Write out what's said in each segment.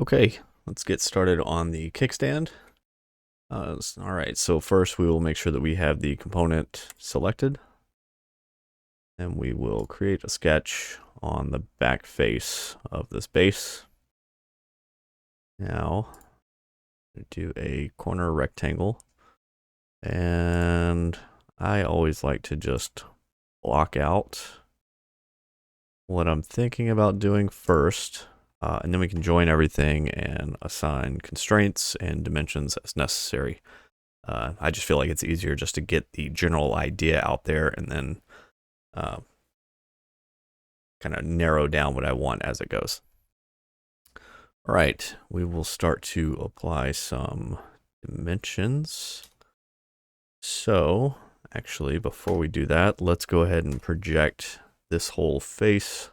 Okay, let's get started on the kickstand. All right, so first we will make sure that we have the component selected. And we will create a sketch on the back face of this base. Now, do a corner rectangle. And I always like to just block out what I'm thinking about doing first. And then we can join everything and assign constraints and dimensions as necessary. I just feel like it's easier just to get the general idea out there and then kind of narrow down what I want as it goes. All right, we will start to apply some dimensions. So actually, before we do that, let's go ahead and project this whole face.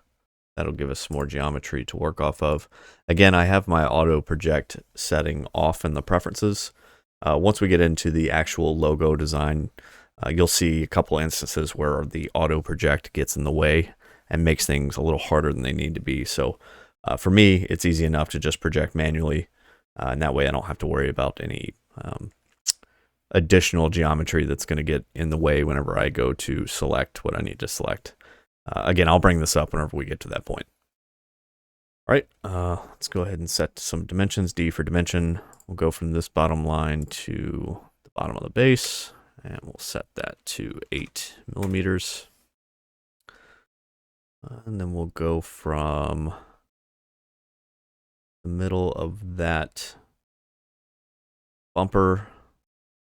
That'll give us some more geometry to work off of. Again, I have my auto project setting off in the preferences. Once we get into the actual logo design, you'll see a couple instances where the auto project gets in the way and makes things a little harder than they need to be. So for me, it's easy enough to just project manually. And that way I don't have to worry about any additional geometry that's going to get in the way whenever I go to select what I need to select. Again, I'll bring this up whenever we get to that point. All right, let's go ahead and set some dimensions. D for dimension. We'll go from this bottom line to the bottom of the base, and we'll set that to 8 millimeters. And then we'll go from the middle of that bumper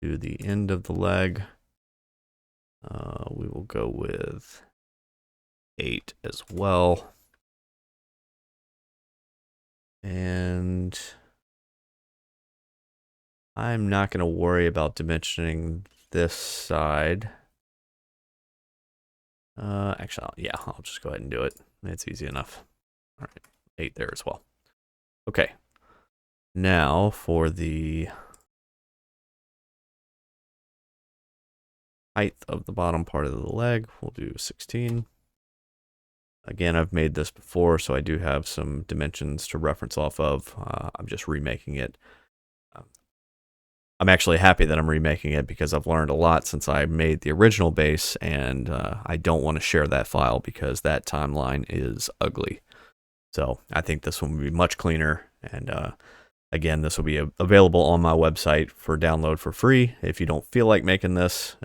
to the end of the leg. We will go with 8 as well. And I'm not going to worry about dimensioning this side. Actually, yeah, I'll just go ahead and do it. It's easy enough. All right, 8 there as well. Okay. Now for the height of the bottom part of the leg, we'll do 16. Again, I've made this before, so I do have some dimensions to reference off of. I'm just remaking it. I'm actually happy that I'm remaking it because I've learned a lot since I made the original base, and I don't want to share that file because that timeline is ugly. So I think this one will be much cleaner, and again, this will be available on my website for download for free. If you don't feel like making this,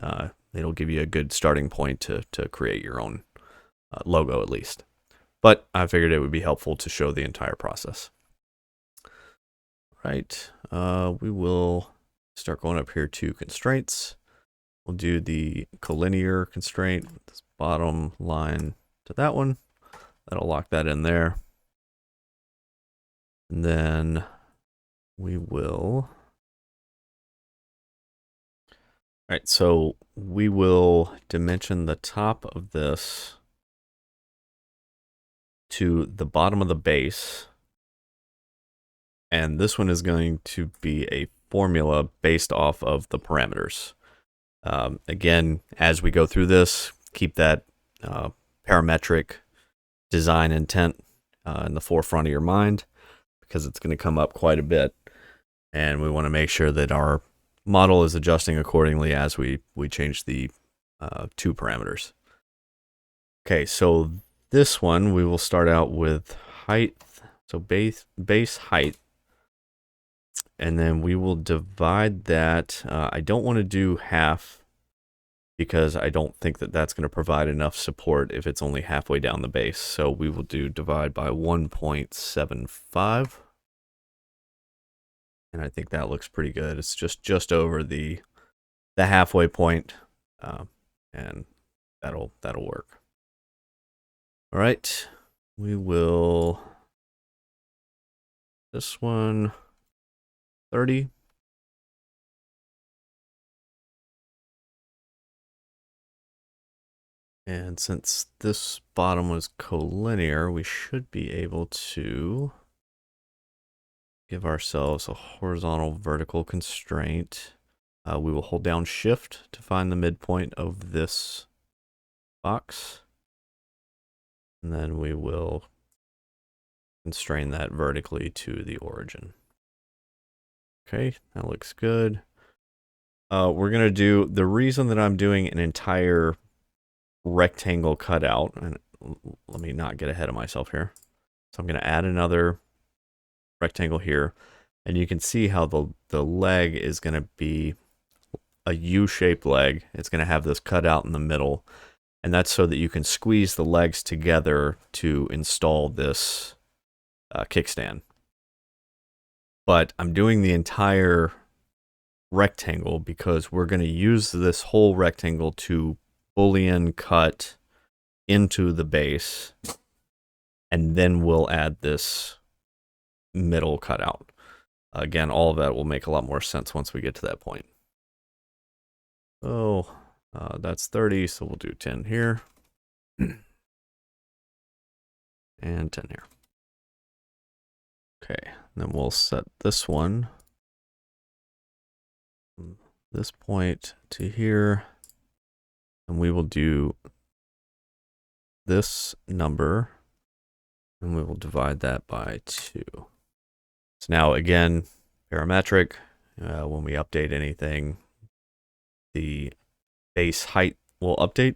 it'll give you a good starting point to create your own logo at least. But I figured it would be helpful to show the entire process. Right, we will start going up here to constraints. We'll do the collinear constraint, this bottom line to that one. That'll lock that in there. And then we will. All right, so we will dimension the top of this to the bottom of the base. And this one is going to be a formula based off of the parameters. Again, as we go through this, keep that parametric design intent in the forefront of your mind because it's going to come up quite a bit. And we want to make sure that our model is adjusting accordingly as we change the 2 parameters. Okay, so this one we will start out with height, so base height, and then we will divide that. I don't want to do half because I don't think that that's going to provide enough support if it's only halfway down the base. So we will do divide by 1.75. And I think that looks pretty good. It's just over the halfway point, and that'll work. All right, we will this one 30. And since this bottom was collinear, we should be able to give ourselves a horizontal vertical constraint. We will hold down Shift to find the midpoint of this box. And then we will constrain that vertically to the origin. Okay, that looks good. We're going to do, the reason that I'm doing an entire rectangle cutout, and let me not get ahead of myself here. So I'm going to add another rectangle here, and you can see how the leg is going to be a U-shaped leg. It's going to have this cutout in the middle, and that's so that you can squeeze the legs together to install this kickstand. But I'm doing the entire rectangle because we're going to use this whole rectangle to Boolean cut into the base, and then we'll add this middle cutout. Again, all of that will make a lot more sense once we get to that point. So that's 30, so we'll do 10 here. And 10 here. Okay, then we'll set this one from this point to here, and we will do this number, and we will divide that by 2. So now, again, parametric, when we update anything, the base height will update,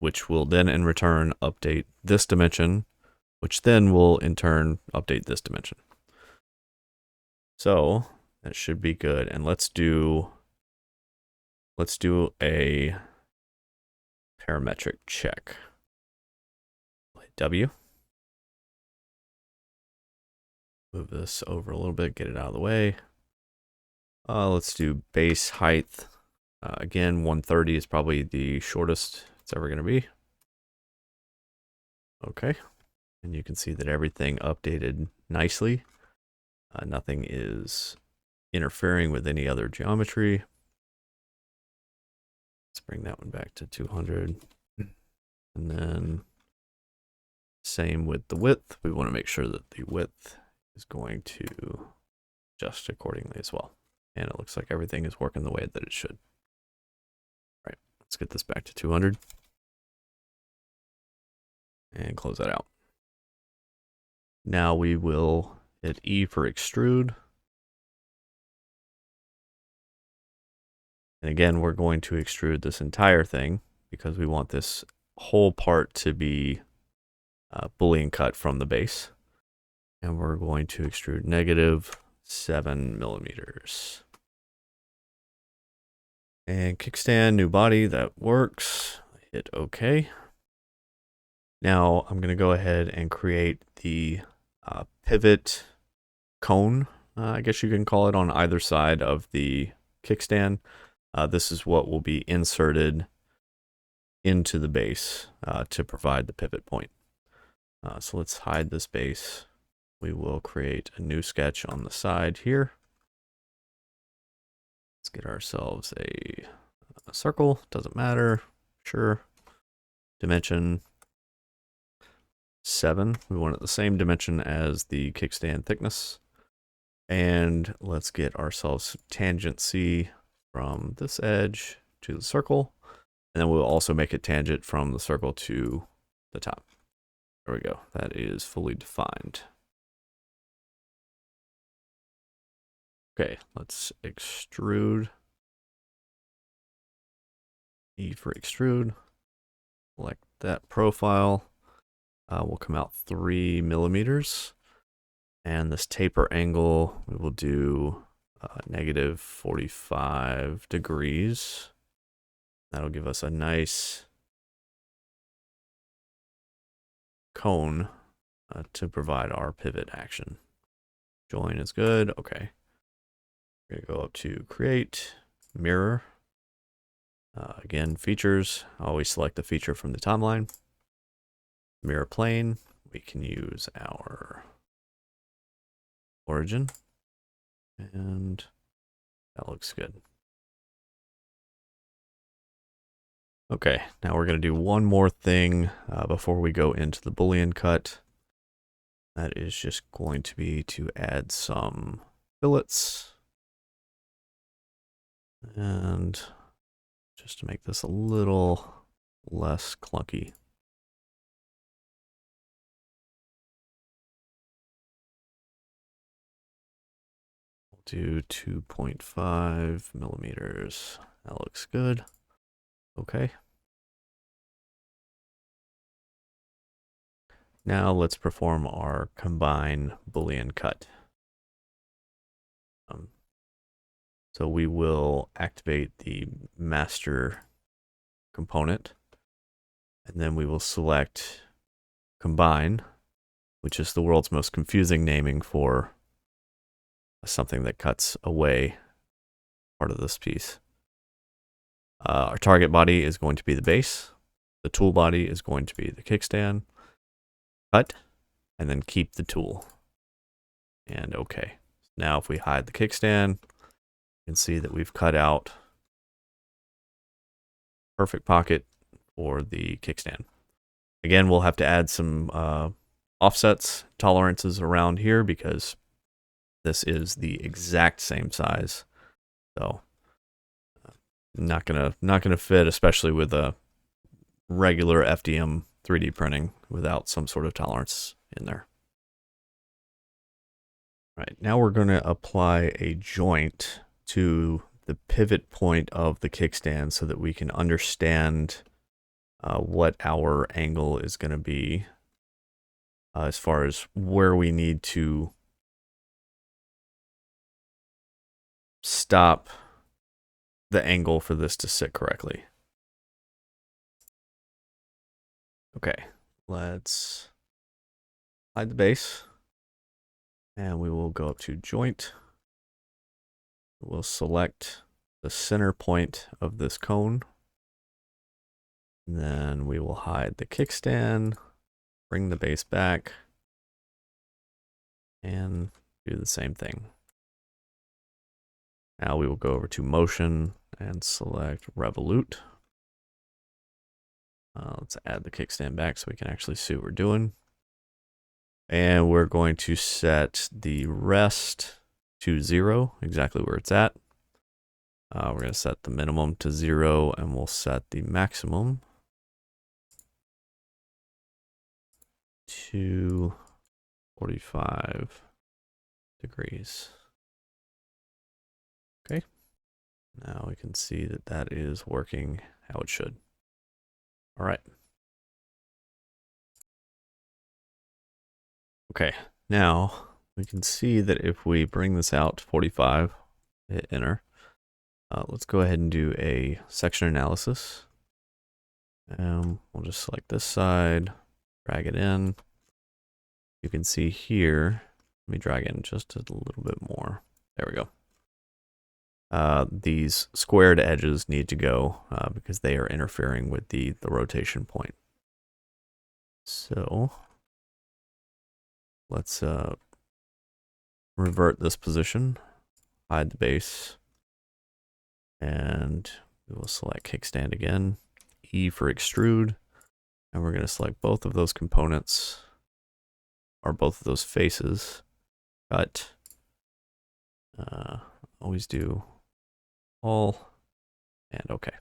which will then in return update this dimension, which then will in turn update this dimension. So that should be good. And let's do a parametric check. Play W. Move this over a little bit, get it out of the way. Let's do base height. Again, 130 is probably the shortest it's ever going to be. Okay. And you can see that everything updated nicely. Nothing is interfering with any other geometry. Let's bring that one back to 200. And then same with the width. We want to make sure that the width is going to adjust accordingly as well. And it looks like everything is working the way that it should. All right, let's get this back to 200. And close that out. Now we will hit E for extrude. And again, we're going to extrude this entire thing because we want this whole part to be Boolean cut from the base. And we're going to extrude -7 millimeters. And kickstand, new body, that works. Hit OK. Now I'm going to go ahead and create the pivot cone, I guess you can call it, on either side of the kickstand. This is what will be inserted into the base to provide the pivot point. So let's hide this base. We will create a new sketch on the side here. Let's get ourselves a circle, doesn't matter, sure. Dimension 7, we want it the same dimension as the kickstand thickness. And let's get ourselves tangent C from this edge to the circle. And then we'll also make it tangent from the circle to the top. There we go, that is fully defined. Okay, let's extrude. E for extrude. Select that profile. Will come out 3 millimeters. And this taper angle, we will do -45 degrees. That'll give us a nice cone to provide our pivot action. Join is good. Okay. We're going to go up to create, mirror. Again, features. Always select the feature from the timeline. Mirror plane. We can use our origin. And that looks good. Okay, now we're going to do one more thing before we go into the Boolean cut. That is just going to be to add some fillets. And just to make this a little less clunky. do 2.5 millimeters. That looks good. Okay. Now let's perform our combine Boolean cut. So we will activate the master component, and then we will select combine, which is the world's most confusing naming for something that cuts away part of this piece. Our target body is going to be the base. The tool body is going to be the kickstand. Cut, and then keep the tool. And okay. Now if we hide the kickstand, you can see that we've cut out perfect pocket for the kickstand. Again, we'll have to add some offsets, tolerances around here because this is the exact same size. So not gonna fit, especially with a regular FDM 3D printing without some sort of tolerance in there. All right, now we're going to apply a joint to the pivot point of the kickstand so that we can understand what our angle is going to be as far as where we need to stop the angle for this to sit correctly. Okay, let's hide the base, and we will go up to joint. We'll select the center point of this cone. And then we will hide the kickstand, bring the base back, and do the same thing. Now we will go over to motion and select revolute. Let's add the kickstand back so we can actually see what we're doing. And we're going to set the rest to 0, exactly where it's at. We're going to set the minimum to 0, and we'll set the maximum to 45 degrees. Okay. Now we can see that that is working how it should. All right. Okay, now we can see that if we bring this out to 45, hit enter, let's go ahead and do a section analysis. We'll just select this side, drag it in. You can see here, let me drag in just a little bit more. There we go. These squared edges need to go because they are interfering with the rotation point. So let's revert this position, hide the base, and we will select kickstand again, E for extrude, and we're going to select both of those components, or both of those faces, cut, always do all, and okay.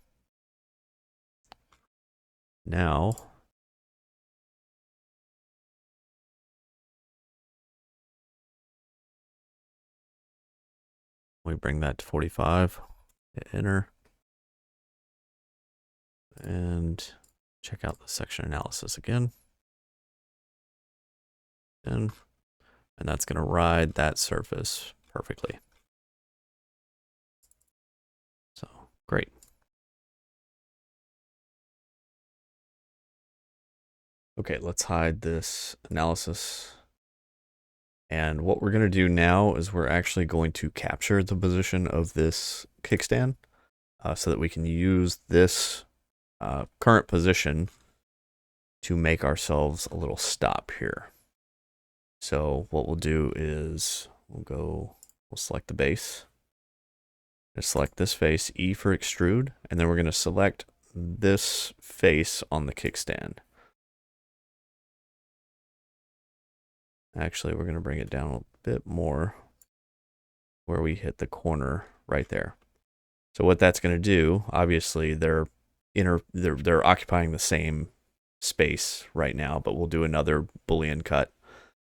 Now, we bring that to 45, hit enter, and check out the section analysis again. And that's going to ride that surface perfectly. So, great. Okay, let's hide this analysis. And what we're going to do now is we're actually going to capture the position of this kickstand so that we can use this current position to make ourselves a little stop here. So what we'll do is we'll select the base. Just select this face, E for extrude, and then we're going to select this face on the kickstand. Actually, we're going to bring it down a bit more where we hit the corner right there. So what that's going to do, obviously they're occupying the same space right now, but we'll do another Boolean cut.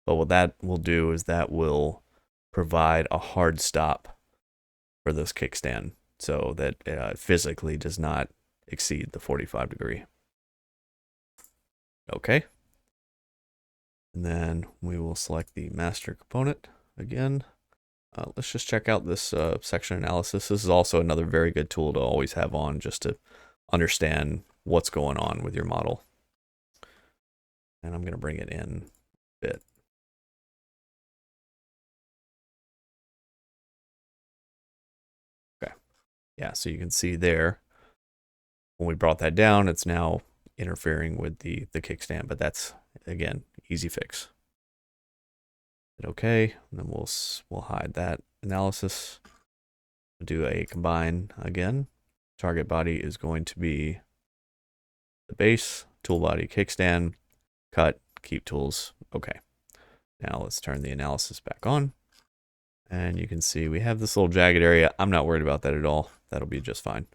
But what that will do is that will provide a hard stop for this kickstand so that it physically does not exceed the 45 degree. Okay. And then we will select the master component again. Let's just check out this section analysis. This is also another very good tool to always have on just to understand what's going on with your model. And I'm going to bring it in a bit. Okay. Yeah, so you can see there, when we brought that down, it's now interfering with the kickstand, but that's, again, easy fix. Hit OK, and then we'll hide that analysis. Do a combine again. Target body is going to be the base, tool body, kickstand, cut, keep tools. Okay. Now let's turn the analysis back on. And you can see we have this little jagged area. I'm not worried about that at all. That'll be just fine.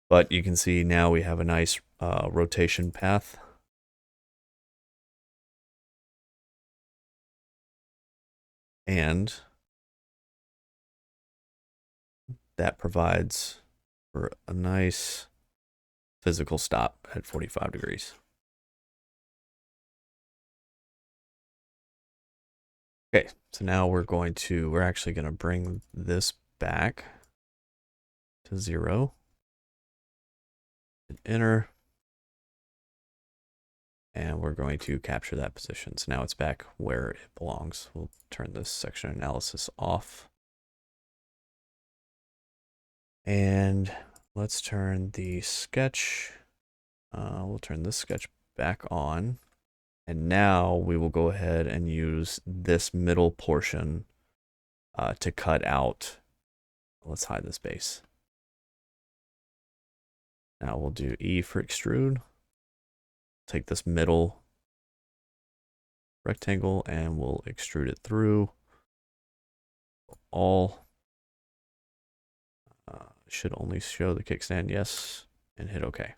But you can see now we have a nice rotation path. And that provides for a nice physical stop at 45 degrees. Okay, so now we're actually going to bring this back to 0. Hit enter. And we're going to capture that position. So now it's back where it belongs. We'll turn this section analysis off. And let's turn the sketch. We'll turn this sketch back on. And now we will go ahead and use this middle portion to cut out. Let's hide this base. Now we'll do E for extrude. Take this middle rectangle and we'll extrude it through all. Should only show the kickstand, yes, and hit OK.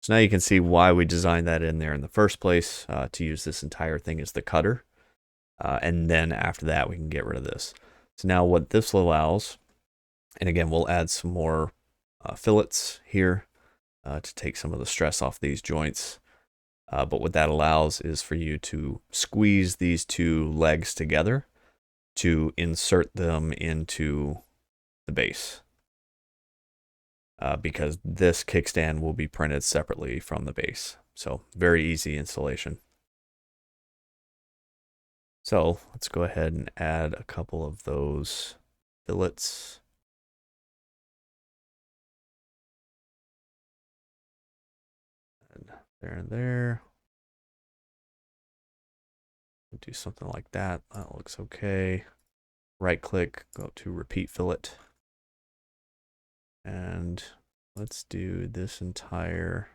So now you can see why we designed that in there in the first place, to use this entire thing as the cutter. And then after that, we can get rid of this. So now what this allows, and again, we'll add some more fillets here to take some of the stress off these joints. But what that allows is for you to squeeze these two legs together to insert them into the base. Because this kickstand will be printed separately from the base. So very easy installation. So let's go ahead and add a couple of those fillets. And there and there. Do something like that. That looks okay. Right click, go to repeat fillet. And let's do this entire.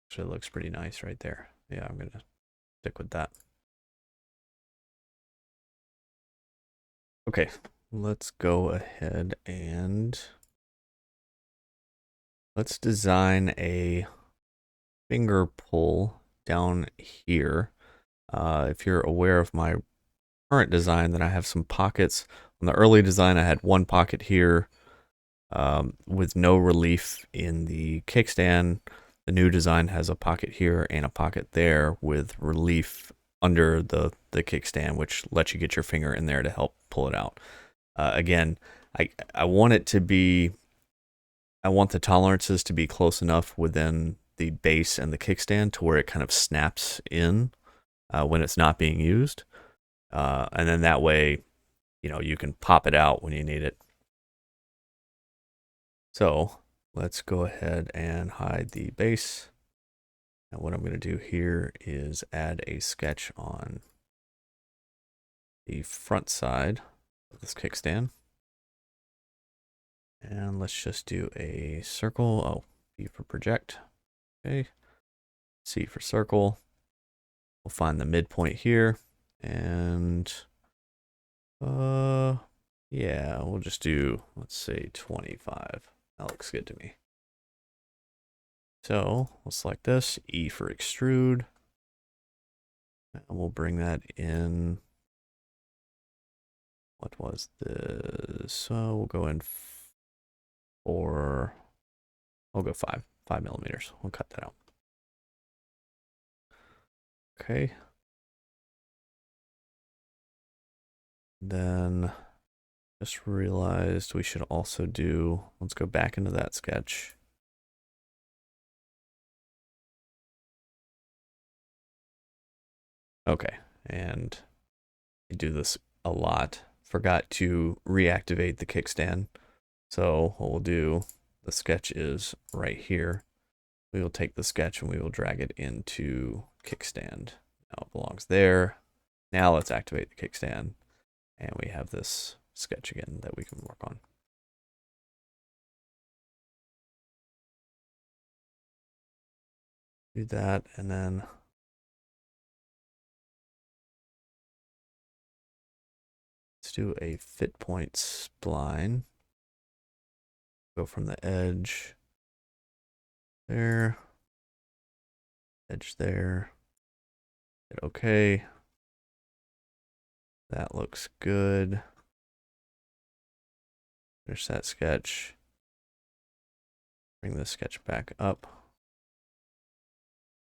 Actually, it looks pretty nice right there. Yeah, I'm going to stick with that. Okay, let's go ahead and let's design a finger pull down here. If you're aware of my current design, then I have some pockets. On the early design, I had one pocket here with no relief in the kickstand. The new design has a pocket here and a pocket there with relief under the kickstand, which lets you get your finger in there to help pull it out. Again, I want it to be, I want the tolerances to be close enough within the base and the kickstand to where it kind of snaps in when it's not being used. And then that way, you know, you can pop it out when you need it. So let's go ahead and hide the base. And what I'm going to do here is add a sketch on the front side of this kickstand. And let's just do a circle. Oh, B for project. Okay. C for circle. We'll find the midpoint here. And yeah, we'll just do, let's say 25. That looks good to me. So we'll select this, E for extrude, and we'll bring that in. What was this? So we'll go in for, we'll go 5 millimeters. We'll cut that out. Okay. Then just realized we should also do, let's go back into that sketch. Okay, and I do this a lot. Forgot to reactivate the kickstand. So what we'll do, the sketch is right here. We will take the sketch and we will drag it into kickstand. Now it belongs there. Now let's activate the kickstand. And we have this sketch again that we can work on. Do that, and then let's do a fit point spline. Go from the edge there, edge there, hit OK. That looks good. Finish that sketch. Bring the sketch back up.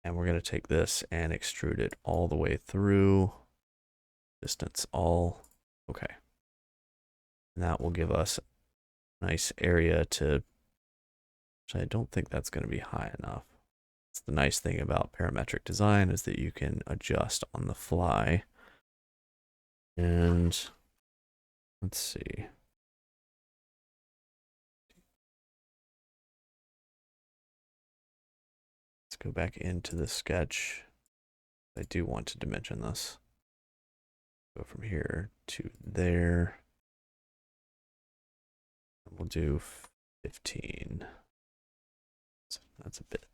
And we're going to take this and extrude it all the way through. Distance all. Okay. And that will give us a nice area to, which I don't think that's going to be high enough. That's the nice thing about parametric design, is that you can adjust on the fly. And let's see. Let's go back into the sketch. I do want to dimension this. Go from here to there. We'll do 15. That's a bit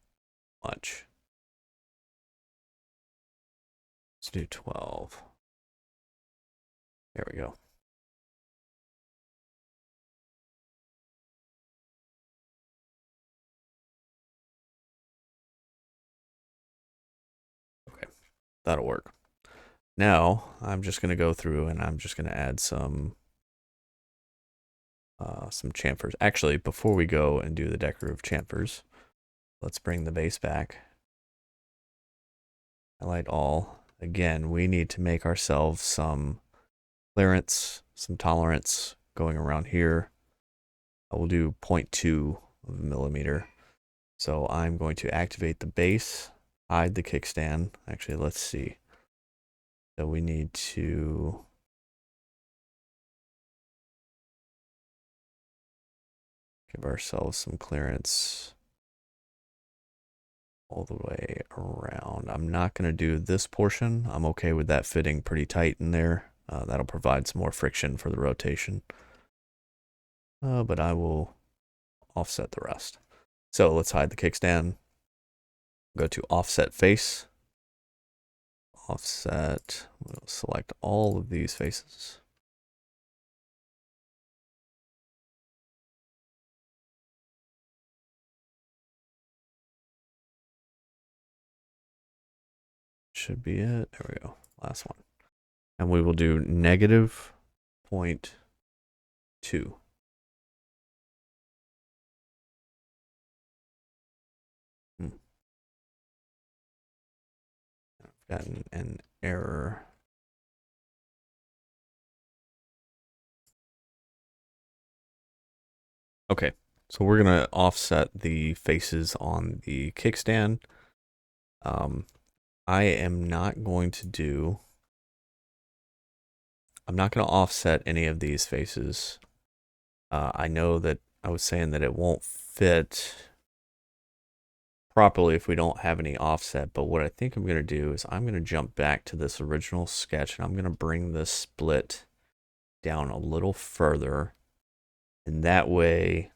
much. Let's do 12. There we go. Okay, that'll work. Now I'm just going to go through and I'm just going to add some chamfers. Actually, before we go and do the decorative chamfers, let's bring the base back. Highlight all. Again, we need to make ourselves some clearance, some tolerance going around here. I will do 0.2 of a millimeter. So I'm going to activate the base, hide the kickstand. Actually, let's see. So we need to give ourselves some clearance all the way around. I'm not going to do this portion. I'm okay with that fitting pretty tight in there. That'll provide some more friction for the rotation. But I will offset the rest. So let's hide the kickstand. Go to offset face. Offset. We'll select all of these faces. Should be it. There we go. Last one. And we will do negative 0.2. I've gotten an error. Okay, so we're gonna offset the faces on the kickstand. I am not going to do, I'm not going to offset any of these faces. I know that I was saying that it won't fit properly if we don't have any offset, but what I think I'm going to do is I'm going to jump back to this original sketch and I'm going to bring this split down a little further, and that way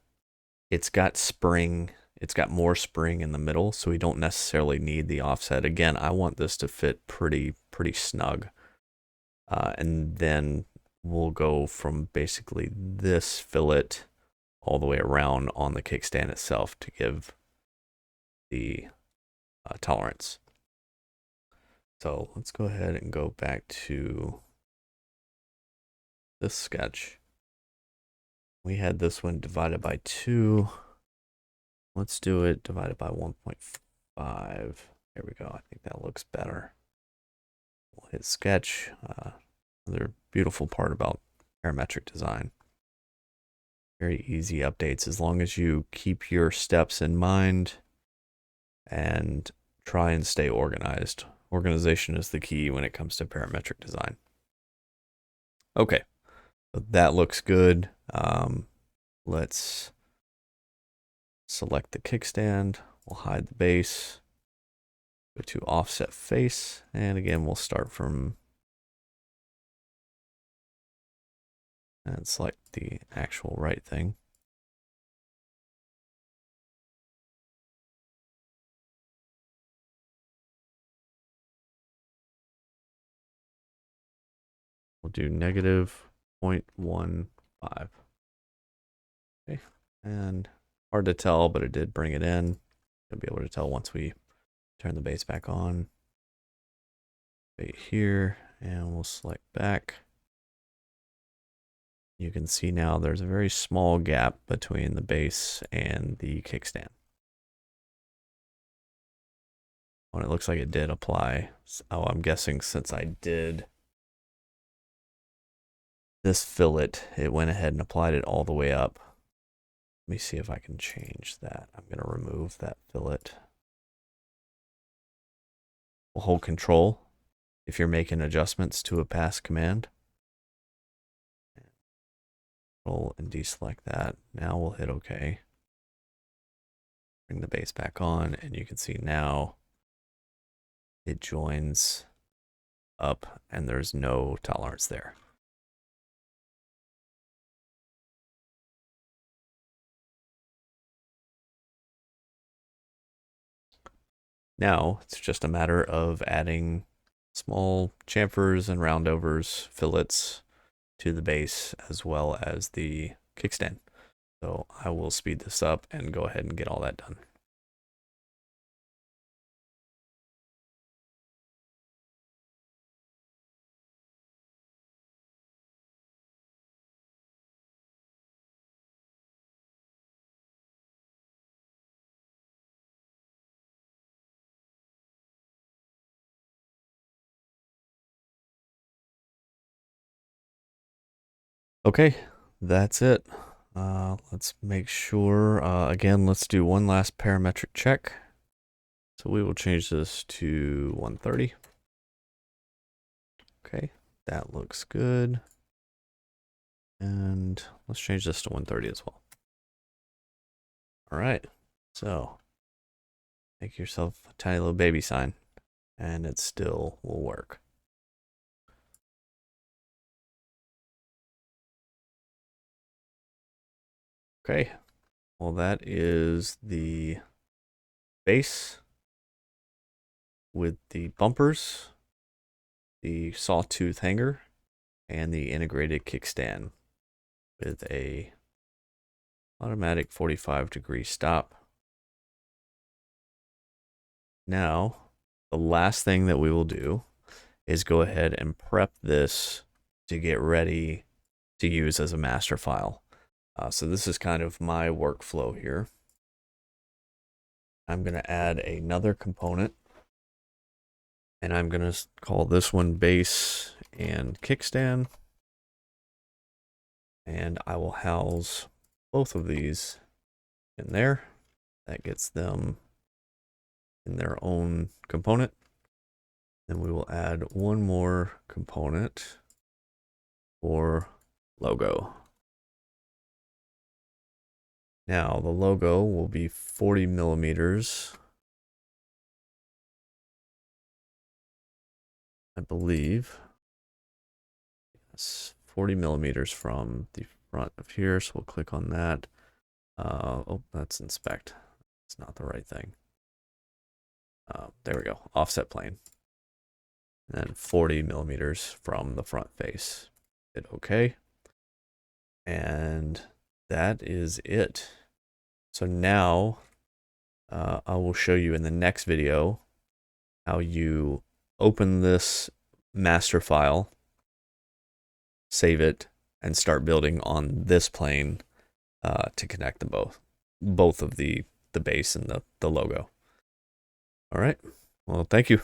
it's got spring, it's got more spring in the middle, so we don't necessarily need the offset. Again, I want this to fit pretty snug. And then we'll go from basically this fillet all the way around on the kickstand itself to give the tolerance. So let's go ahead and go back to this sketch. We had this one divided by 2. Let's do it divided by 1.5. There we go. I think that looks better. We'll hit sketch. Another beautiful part about parametric design. Very easy updates as long as you keep your steps in mind and try and stay organized. Organization is the key when it comes to parametric design. Okay, so that looks good. Let's select the kickstand. We'll hide the base. Go to offset face, and again we'll start from and select the actual right thing. We'll do -0.15. Okay, and hard to tell, but it did bring it in. You'll be able to tell once we turn the base back on. Right here, and we'll select back. You can see now there's a very small gap between the base and the kickstand. Well, it looks like it did apply. Oh, I'm guessing since I did this fillet, it went ahead and applied it all the way up. Let me see if I can change that. I'm going to remove that fillet. We'll hold control if you're making adjustments to a pass command. Control and deselect that. Now we'll hit OK. Bring the base back on, and you can see now it joins up and there's no tolerance there. Now it's just a matter of adding small chamfers and roundovers, fillets to the base as well as the kickstand. So I will speed this up and go ahead and get all that done. Okay, that's it. Let's make sure, again, let's do one last parametric check. So we will change this to 130. Okay, that looks good. And let's change this to 130 as well. All right, so make yourself a tiny little baby sign, and it still will work. Okay, well, that is the base with the bumpers, the sawtooth hanger, and the integrated kickstand with a automatic 45-degree stop. Now, the last thing that we will do is go ahead and prep this to get ready to use as a master file. So this is kind of my workflow here. I'm going to add another component, and I'm going to call this one base and kickstand. And I will house both of these in there. That gets them in their own component. Then we will add one more component for logo. Now the logo will be 40 millimeters. I believe. Yes, 40 millimeters from the front of here. So we'll click on that. Oh, that's inspect. It's not the right thing. There we go. Offset plane. And then 40 millimeters from the front face. Hit OK. And that is it. So now I will show you in the next video how you open this master file, save it, and start building on this plane to connect them both of the base and the logo. All right. Well, thank you.